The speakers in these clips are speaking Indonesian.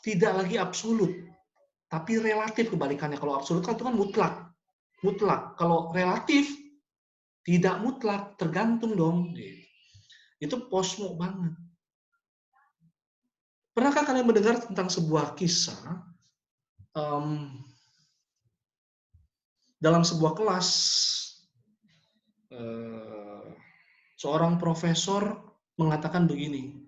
tidak lagi absolut, tapi relatif kebalikannya. Kalau absolut kan itu kan mutlak. Mutlak. Kalau relatif, tidak mutlak, tergantung dong. Itu posmo banget. Pernahkah kalian mendengar tentang sebuah kisah dalam sebuah kelas seorang profesor mengatakan begini,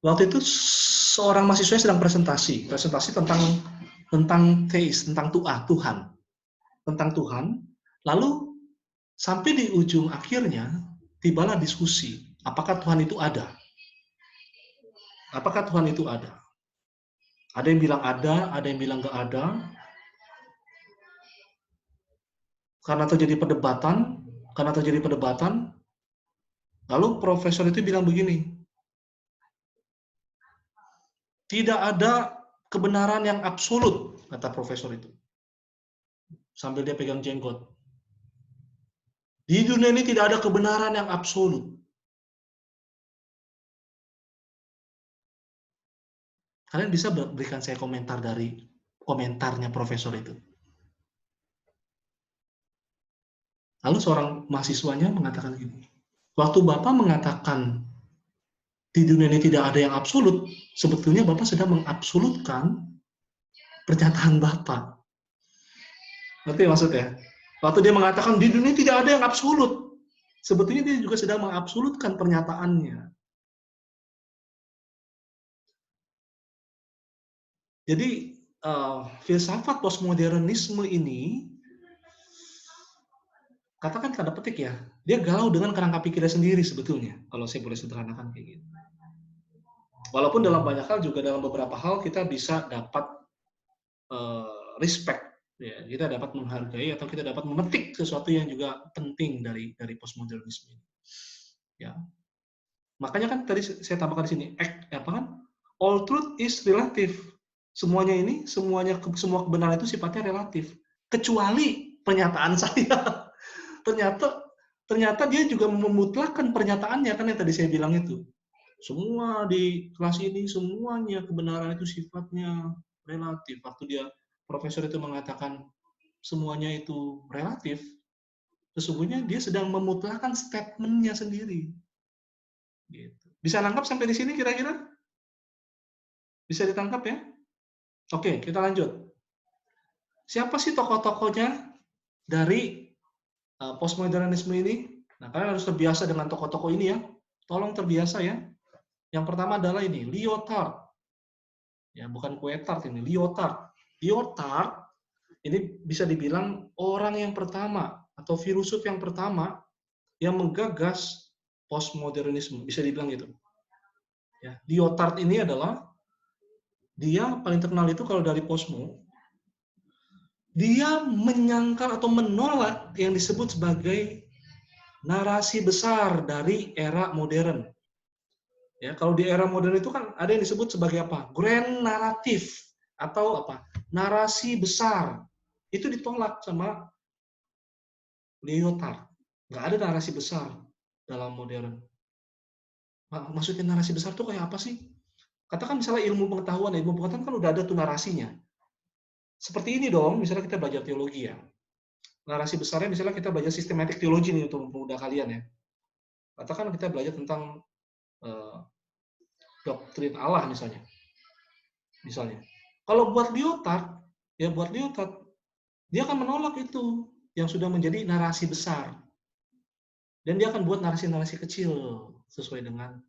waktu itu seorang mahasiswa sedang presentasi tentang teis, tentang tentang Tuhan. Lalu sampai di ujung akhirnya tibalah diskusi, apakah Tuhan itu ada? Apakah Tuhan itu ada? Ada yang bilang ada yang bilang nggak ada. Karena terjadi perdebatan, lalu profesor itu bilang begini, tidak ada kebenaran yang absolut, kata profesor itu, sambil dia pegang jenggot. Di dunia ini tidak ada kebenaran yang absolut. Kalian bisa berikan saya komentar dari komentarnya profesor itu. Lalu seorang mahasiswanya mengatakan gini, waktu Bapak mengatakan di dunia ini tidak ada yang absolut, sebetulnya Bapak sedang mengabsolutkan pernyataan Bapak. Ngerti maksudnya? Waktu dia mengatakan di dunia tidak ada yang absolut, sebetulnya dia juga sedang mengabsolutkan pernyataannya. Jadi filsafat postmodernisme ini, katakan tanda petik ya, dia galau dengan kerangka pikirnya sendiri sebetulnya, kalau saya boleh sederhanakan kayak gitu. Walaupun dalam banyak hal juga dalam beberapa hal kita bisa dapat respect, ya, kita dapat menghargai atau kita dapat memetik sesuatu yang juga penting dari postmodernisme ini. Ya. Makanya kan tadi saya tambahkan di sini, apa kan? All truth is relative. Semuanya ini, semua kebenaran itu sifatnya relatif. Kecuali pernyataan saya. Ternyata dia juga memutlakkan pernyataannya, kan yang tadi saya bilang itu. Semua di kelas ini, semuanya kebenaran itu sifatnya relatif. Waktu dia, profesor itu mengatakan semuanya itu relatif, sesungguhnya dia sedang memutlakkan statement-nya sendiri. Gitu. Bisa nangkap sampai di sini kira-kira? Bisa ditangkap ya? Oke, kita lanjut. Siapa sih tokoh-tokohnya dari postmodernisme ini? Nah, kalian harus terbiasa dengan tokoh-tokoh ini ya. Tolong terbiasa ya. Yang pertama adalah ini, Lyotard. Ya, bukan Guettard ini, Lyotard. Lyotard ini bisa dibilang orang yang pertama atau filosof yang pertama yang menggagas postmodernisme, bisa dibilang gitu. Ya, Lyotard ini adalah dia paling terkenal itu kalau dari posmo, dia menyangkal atau menolak yang disebut sebagai narasi besar dari era modern. Ya, kalau di era modern itu kan ada yang disebut sebagai apa? Grand naratif atau apa? Narasi besar. Itu ditolak sama Lyotard. Nggak ada narasi besar dalam modern. Maksudnya narasi besar itu kayak apa sih? Katakan misalnya ilmu pengetahuan kan udah ada tuh narasinya. Seperti ini dong, misalnya kita belajar teologi ya. Narasi besarnya misalnya kita belajar sistematik teologi nih untuk mempermudah kalian ya. Katakan kita belajar tentang doktrin Allah misalnya. Kalau buat Lyotard, dia akan menolak itu yang sudah menjadi narasi besar. Dan dia akan buat narasi-narasi kecil sesuai dengan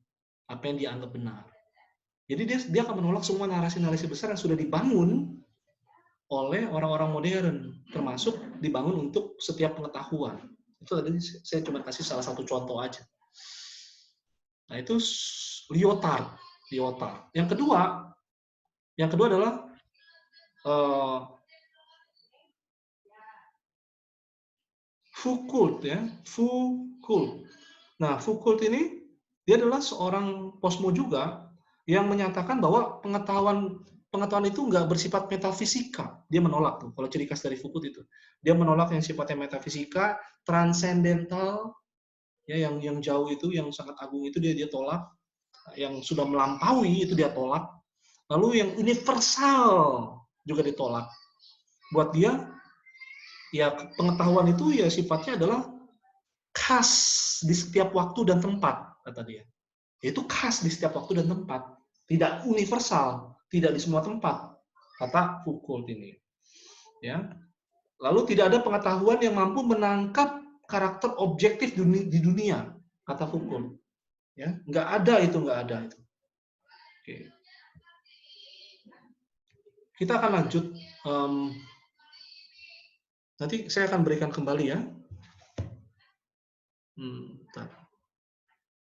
apa yang dianggap benar. Jadi dia akan menolak semua narasi-narasi besar yang sudah dibangun oleh orang-orang modern, termasuk dibangun untuk setiap pengetahuan. Itu tadi saya cuma kasih salah satu contoh aja. Nah, itu Lyotard. Yang kedua adalah Foucault ya. Foucault. Nah, Foucault ini dia adalah seorang posmo juga yang menyatakan bahwa pengetahuan pengetahuan itu nggak bersifat metafisika. Dia menolak tuh, kalau ciri khas dari Foucault itu. Dia menolak yang sifatnya metafisika, transendental, ya yang jauh itu, yang sangat agung itu dia tolak. Yang sudah melampaui itu dia tolak. Lalu yang universal juga ditolak. Buat dia, ya pengetahuan itu ya sifatnya adalah khas di setiap waktu dan tempat, kata dia. Itu khas di setiap waktu dan tempat, tidak universal, tidak di semua tempat, kata Foucault ini. Ya, lalu tidak ada pengetahuan yang mampu menangkap karakter objektif di dunia, kata Foucault. Ya, nggak ada itu. Oke. Kita akan lanjut. Nanti saya akan berikan kembali ya.